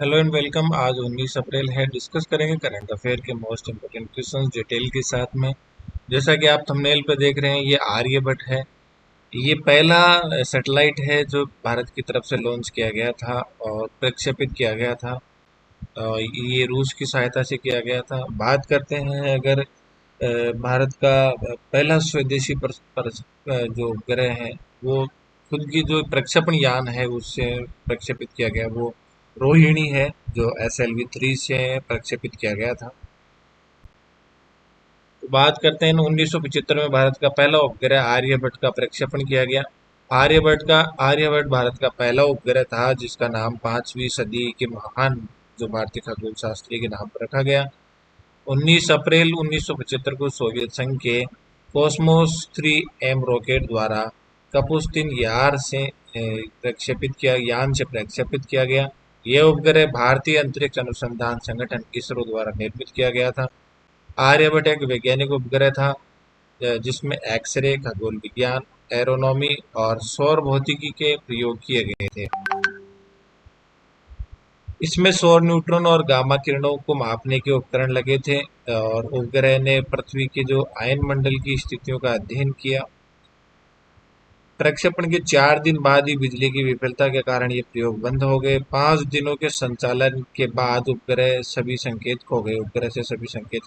Hello and welcome. आज 19 अप्रैल है। Discuss करेंगे करंट अफेयर के मोस्ट इम्पोर्टेंट क्वेश्चंस डिटेल के साथ में। जैसा कि आप थंबनेल पर देख रहे हैं, ये आर्यभट्ट है। ये पहला सैटेलाइट है जो भारत की तरफ से लॉन्च किया गया था और प्रक्षेपित किया गया था। ये रूस की सहायता से किया गया था। बात करते हैं अगर भारत का पहला स्वदेशी जो उपग्रह है, वो खुद की जो प्रक्षेपण यान है उससे प्रक्षेपित किया गया, वो रोहिणी है, जो SLV-3 से प्रक्षेपित किया गया था। तो बात करते हैं 1975 में भारत का पहला उपग्रह आर्यभट्ट का प्रक्षेपण किया गया। आर्यभट्ट भारत का पहला उपग्रह था जिसका नाम 5वीं सदी के महान जो भारतीय खगोल शास्त्री के नाम पर रखा गया। 19 अप्रैल 1975 को सोवियत संघ के कॉस्मोस 3M रॉकेट द्वारा कपुस्तिन यान से प्रक्षेपित किया गया। यह उपग्रह भारतीय अंतरिक्ष अनुसंधान संगठन इसरो द्वारा निर्मित किया गया था। आर्यभट्ट एक वैज्ञानिक उपग्रह था जिसमें एक्सरे, खगोल विज्ञान, एरोनॉमी और सौर भौतिकी के प्रयोग किए गए थे। इसमें सौर न्यूट्रॉन और गामा किरणों को मापने के उपकरण लगे थे और उपग्रह ने पृथ्वी के जो आयन मंडल की स्थितियों का अध्ययन किया। प्रक्षेपण के 4 दिन बाद ही बिजली की विफलता के कारण ये प्रयोग बंद हो गए। 5 दिनों के संचालन के बाद उपग्रह से सभी संकेत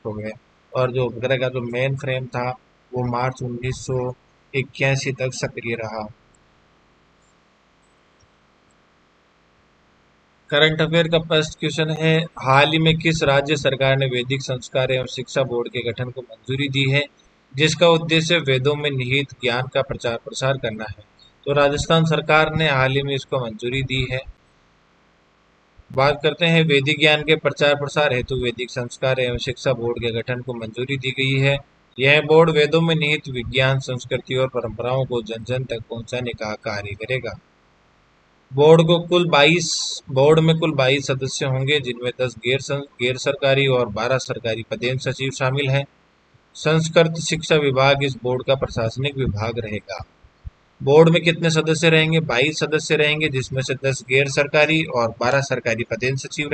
खो गए और जो उपग्रह का जो मेन फ्रेम था वो मार्च 1981 तक सक्रिय रहा। करंट अफेयर का फर्स्ट क्वेश्चन है, हाल ही में किस राज्य सरकार ने वैदिक संस्कार एवं शिक्षा बोर्ड के गठन को मंजूरी दी है, जिसका उद्देश्य वेदों में निहित ज्ञान का प्रचार प्रसार करना है? तो राजस्थान सरकार ने हाल ही में इसको मंजूरी दी है। बात करते हैं वैदिक ज्ञान के प्रचार प्रसार हेतु वैदिक संस्कार एवं शिक्षा बोर्ड के गठन को मंजूरी दी गई है। यह बोर्ड वेदों में निहित विज्ञान, संस्कृति और परंपराओं को जन जन तक पहुंचाने का कार्य करेगा। बोर्ड में कुल 22 सदस्य होंगे, जिनमें 10 गैर सरकारी और 12 सरकारी पदेन सचिव शामिल हैं। संस्कृत शिक्षा विभाग इस बोर्ड का प्रशासनिक विभाग रहेगा। बोर्ड में कितने सदस्य रहेंगे? 22 सदस्य रहेंगे, जिसमें से 10 गैर सरकारी और 12 सरकारी पदेन सदस्य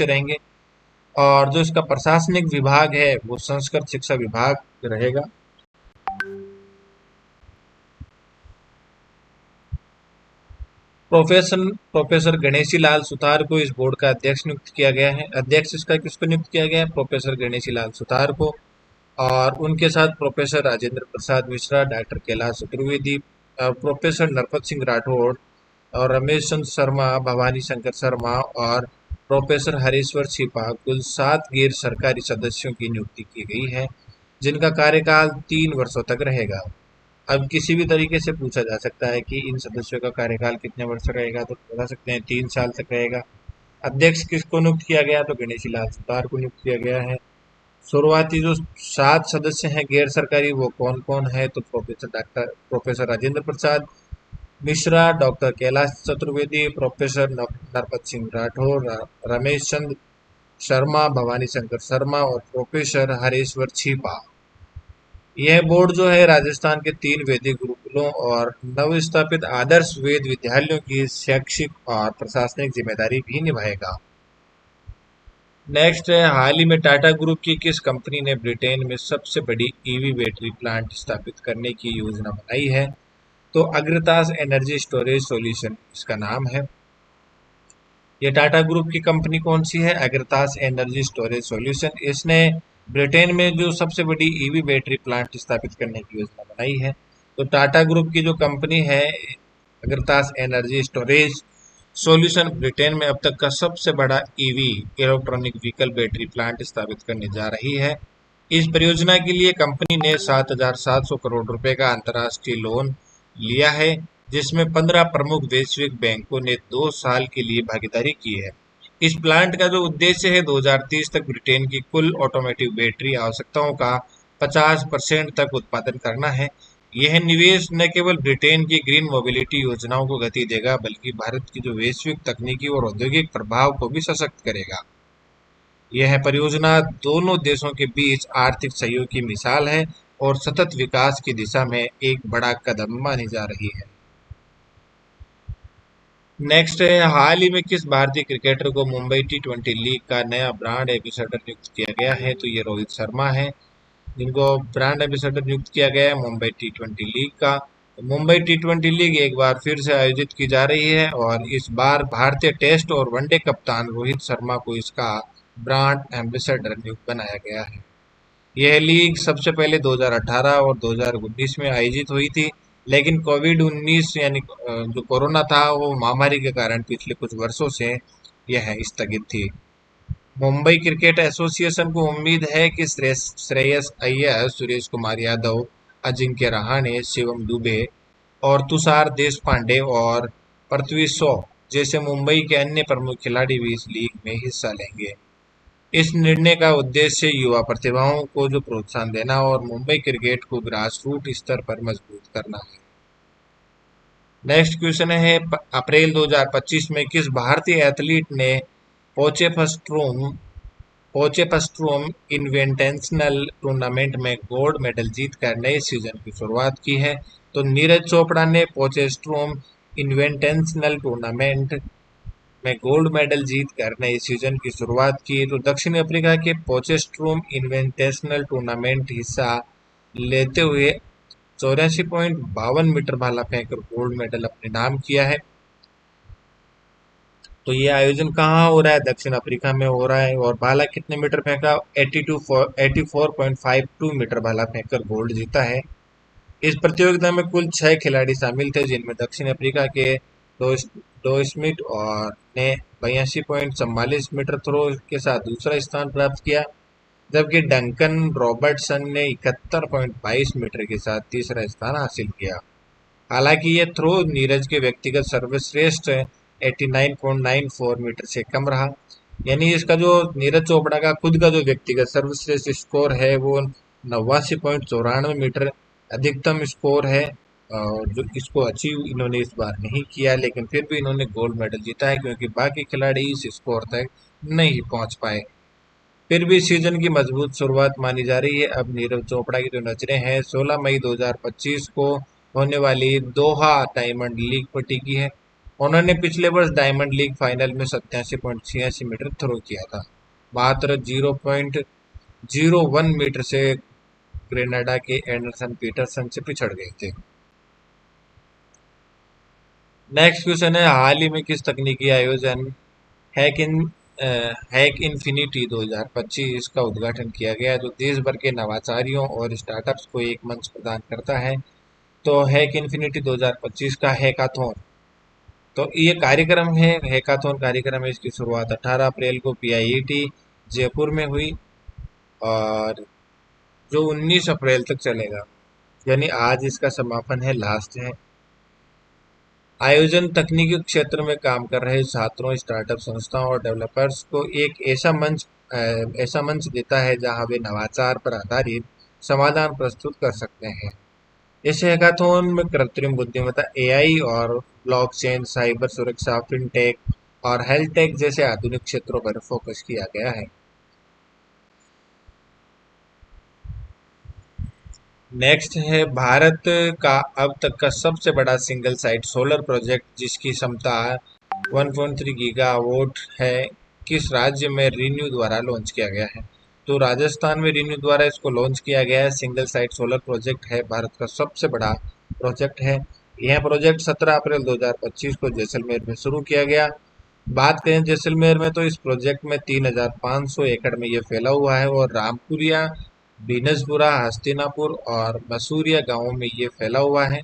रहेंगे। और जो इसका प्रशासनिक विभाग है वो संस्कृत शिक्षा विभाग रहेगा। प्रोफेसर गणेशी लाल सुतार को इस बोर्ड का अध्यक्ष नियुक्त किया गया है। अध्यक्ष इसका किसको नियुक्त किया गया है? प्रोफेसर गणेशी लाल सुतार को। और उनके साथ professor Rajendra Prasad Mishra, doctor Kailash Chaturvedi, professor Narpat Singh Rathore और रमेश चंद्र शर्मा, भवानी शंकर शर्मा और प्रोफेसर हरीश्वर छिपा, कुल 7 गैर सरकारी सदस्यों की नियुक्ति की गई है, जिनका कार्यकाल 3 वर्षों तक रहेगा। अब किसी भी तरीके से पूछा जा सकता है कि इन सदस्यों का कार्यकाल कितने वर्ष रहेगा, तो बता सकते हैं 3 साल तक रहेगा। अध्यक्ष किसको नियुक्त किया गया? तो गणेशी लाल सुतार को नियुक्त किया गया है। शुरुआती जो 7 सदस्य हैं गैर सरकारी, वो कौन कौन है? तो professor Rajendra Prasad Mishra, doctor Kailash Chaturvedi, professor Narpat Singh Rathore, Ramesh Chandra Sharma, Bhavani Shankar Sharma और प्रोफेसर हरेश्वर छिपा। यह बोर्ड जो है राजस्थान के 3 वैदिक गुरुकुलों और नवस्थापित आदर्श वेद विद्यालयों की शैक्षिक और प्रशासनिक जिम्मेदारी भी निभाएगा। नेक्स्ट है, हाल ही में टाटा ग्रुप की किस कंपनी ने ब्रिटेन में सबसे बड़ी ईवी बैटरी प्लांट स्थापित करने की योजना बनाई है? तो अग्रतास एनर्जी स्टोरेज सॉल्यूशन इसका नाम है। ये टाटा ग्रुप की कंपनी कौन सी है? अग्रतास एनर्जी स्टोरेज सॉल्यूशन। इसने ब्रिटेन में जो सबसे बड़ी ईवी बैटरी प्लांट स्थापित करने की योजना बनाई है। तो टाटा ग्रुप की जो कंपनी है अग्रतास एनर्जी स्टोरेज सॉल्यूशन, ब्रिटेन में अब तक का सबसे बड़ा EV electronic vehicle battery plant स्थापित करने जा रही है। इस परियोजना के लिए कंपनी ने 7,700 करोड़ रुपए का अंतर्राष्ट्रीय लोन लिया है, जिसमें 15 प्रमुख वैश्विक बैंकों ने 2 साल के लिए भागीदारी की है। इस प्लांट का जो उद्देश्य है 2030 तक ब्रिटेन की कुल ऑटोमेटिव बैटरी आवश्यकताओं का 50% तक उत्पादन करना है। यह निवेश न केवल ब्रिटेन की ग्रीन मोबिलिटी योजनाओं को गति देगा, बल्कि भारत की जो वैश्विक तकनीकी और औद्योगिक प्रभाव को भी सशक्त करेगा। यह परियोजना दोनों देशों के बीच आर्थिक सहयोग की मिसाल है और सतत विकास की दिशा में एक बड़ा कदम मानी जा रही है। नेक्स्ट है, हाल ही में किस भारतीय क्रिकेटर को मुंबई टी20 लीग का नया ब्रांड एम्बेसडर नियुक्त किया गया है? तो ये रोहित शर्मा है, जिनको ब्रांड एम्बेसडर नियुक्त किया गया है मुंबई टी20 लीग का। तो मुंबई टी20 लीग एक बार फिर से आयोजित की जा रही है और इस बार भारतीय टेस्ट और वनडे कप्तान रोहित शर्मा को इसका ब्रांड एम्बेसडर नियुक्त बनाया गया है। यह लीग सबसे पहले 2018 और 2019 में आयोजित हुई थी, लेकिन कोविड-19 यानी जो कोरोना था वो महामारी के कारण पिछले कुछ वर्षों से यह स्थगित थी। मुंबई क्रिकेट एसोसिएशन को उम्मीद है कि श्रेयस अय्यर, सुरेश कुमार यादव, अजिंक्य रहाणे, शिवम दुबे और तुषार देशपांडे और पृथ्वी शॉ जैसे मुंबई के अन्य प्रमुख खिलाड़ी भी इस लीग में हिस्सा लेंगे। इस निर्णय का उद्देश्य युवा प्रतिभाओं को जो प्रोत्साहन देना और मुंबई क्रिकेट को ग्रासरूट स्तर पर मजबूत करना है। नेक्स्ट क्वेश्चन है, अप्रैल 2025 में किस भारतीय एथलीट ने पोचेफस्ट्रूम पोचेफस्ट्रूम इन्विटेशनल टूर्नामेंट में गोल्ड मेडल जीतकर नए सीजन की शुरुआत की है? तो नीरज चोपड़ा ने पोचेस्ट्रूम इन्विटेशनल टूर्नामेंट में गोल्ड मेडल जीतकर नए सीजन की शुरुआत की। तो दक्षिण अफ्रीका के पोचेस्ट्रूम इन्विटेशनल टूर्नामेंट हिस्सा लेते हुए 84.52 मीटर भाला फेंककर गोल्ड मेडल अपने नाम किया है। तो ये आयोजन कहाँ हो रहा है? दक्षिण अफ्रीका में हो रहा है। और भाला कितने मीटर फेंका? 84.52 मीटर भाला फेंककर गोल्ड जीता है। इस प्रतियोगिता में कुल 6 खिलाड़ी शामिल थे, जिनमें दक्षिण अफ्रीका के डो स्मिथ और ने 82.44 मीटर थ्रो के साथ दूसरा स्थान प्राप्त किया, जबकि डंकन रॉबर्टसन ने 71.22 मीटर के साथ तीसरा स्थान हासिल किया। हालांकि ये थ्रो नीरज के व्यक्तिगत सर्वश्रेष्ठ 89.94 मीटर से कम रहा। यानी इसका जो नीरज चोपड़ा का खुद का जो व्यक्तिगत सर्वश्रेष्ठ स्कोर है वो 89.94 मीटर अधिकतम स्कोर है, जो इसको अचीव इन्होंने इस बार नहीं किया, लेकिन फिर भी इन्होंने गोल्ड मेडल जीता है क्योंकि बाकी खिलाड़ी इस स्कोर तक नहीं पहुंच पाए। फिर भी सीजन की मजबूत शुरुआत मानी जा रही है। अब नीरज चोपड़ा की जो नजरें हैं 16 मई 2025 को होने वाली दोहा डायमंड लीग पर टिकी है। उन्होंने पिछले वर्ष डायमंड लीग फाइनल में 87.86 मीटर थ्रो किया था, मात्र 0.01 मीटर से ग्रेनाडा के एंडरसन पीटरसन से पिछड़ गए थे। नेक्स्ट क्वेश्चन है, हाल ही में किस तकनीकी आयोजन हैक इन हैक इन्फिनिटी 2025 का उद्घाटन किया गया, जो देश भर के नवाचारियों और स्टार्टअप्स को एक मंच प्रदान करता है? तो हैक इन्फिनिटी 2025 का हैकाथॉन। तो ये कार्यक्रम है, हैकाथॉन कार्यक्रम है, इसकी शुरुआत 18 अप्रैल को पीआईईटी जयपुर में हुई और जो 19 अप्रैल तक चलेगा, यानी आज इसका समापन है, लास्ट है। आयोजन तकनीकी क्षेत्र में काम कर रहे छात्रों, स्टार्टअप संस्थाओं और डेवलपर्स को एक ऐसा मंच देता है जहां वे नवाचार पर आधारित समाधान प्रस्तुत कर सकते हैं। इस हैकाथॉन में कृत्रिम बुद्धिमत्ता, एआई और ब्लॉकचेन, साइबर सुरक्षा, फिनटेक और हेल्थ टेक जैसे आधुनिक क्षेत्रों पर फोकस किया गया है। नेक्स्ट है, भारत का अब तक का सबसे बड़ा सिंगल साइट सोलर प्रोजेक्ट जिसकी क्षमता 1.3 गीगावाट है, किस राज्य में रिन्यू द्वारा लॉन्च किया गया है? तो राजस्थान में रिन्यू द्वारा इसको लॉन्च किया गया है। सिंगल साइट सोलर प्रोजेक्ट है, भारत का सबसे बड़ा प्रोजेक्ट है। यह प्रोजेक्ट 17 अप्रैल 2025 को जैसलमेर में शुरू किया गया। बात करें जैसलमेर में, तो इस प्रोजेक्ट में 3,500 एकड़ में ये फैला हुआ है और रामपुरिया, बीनसपुरा, हस्तिनापुर और मसूरिया गांवों में ये फैला हुआ है।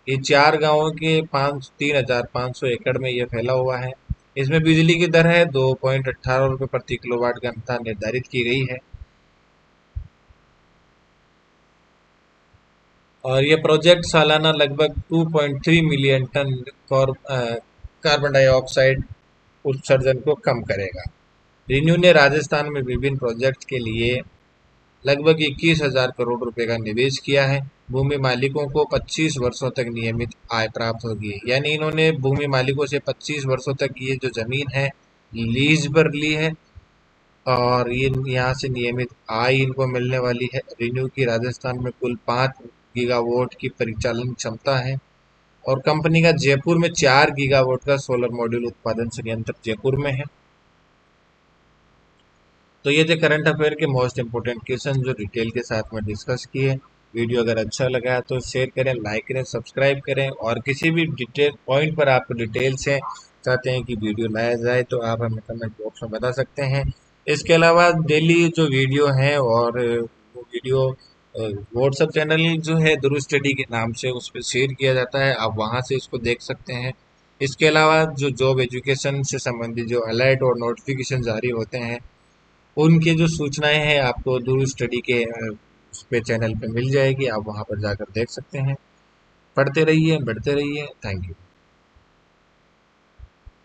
ये 4 गांवों के 3,500 एकड़ में ये फैला हुआ है। इसमें बिजली की दर है 2.18 रुपये प्रति किलोवाट घंटा निर्धारित की गई है। और ये प्रोजेक्ट सालाना लगभग 2.3 मिलियन टन कार्बन डाइऑक्साइड उत्सर्जन को कम करेगा। रिन्यू ने राजस्थान में विभिन्न प्रोजेक्ट के लिए लगभग 21,000 करोड़ रुपए का निवेश किया है। भूमि मालिकों को 25 वर्षों तक नियमित आय प्राप्त होगी, यानी इन्होंने भूमि मालिकों से 25 वर्षों तक ये जो जमीन है लीज पर ली है और ये यहाँ से नियमित आय इनको मिलने वाली है। रिन्यू की राजस्थान में कुल 5 गीगावाट की परिचालन क्षमता है और कंपनी का जयपुर में 4 गीगावाट का सोलर मॉड्यूल उत्पादन संयंत्र जयपुर में है। तो ये थे करंट अफेयर के मोस्ट इंपोर्टेंट क्वेश्चन जो डिटेल के साथ में डिस्कस किए। वीडियो अगर अच्छा लगा तो शेयर करें, लाइक करें, सब्सक्राइब करें, और किसी भी डिटेल पॉइंट पर आपको डिटेल से चाहते हैं कि वीडियो लाया जाए तो आप हमें कमेंट बॉक्स में बता सकते हैं। इसके अलावा डेली जो वीडियो हैं और वो वीडियो व्हाट्सएप चैनल जो है ध्रुव स्टडी के नाम से उस पर शेयर किया जाता है, आप वहां से इसको देख सकते हैं। इसके अलावा जो जॉब एजुकेशन से संबंधित जो अलर्ट और नोटिफिकेशन जारी होते हैं उनकी जो सूचनाएं हैं आपको ध्रुव स्टडी के उस पे चैनल पे मिल जाएगी, आप वहां पर जाकर देख सकते हैं। पढ़ते रहिए, बढ़ते रहिए। Thank you.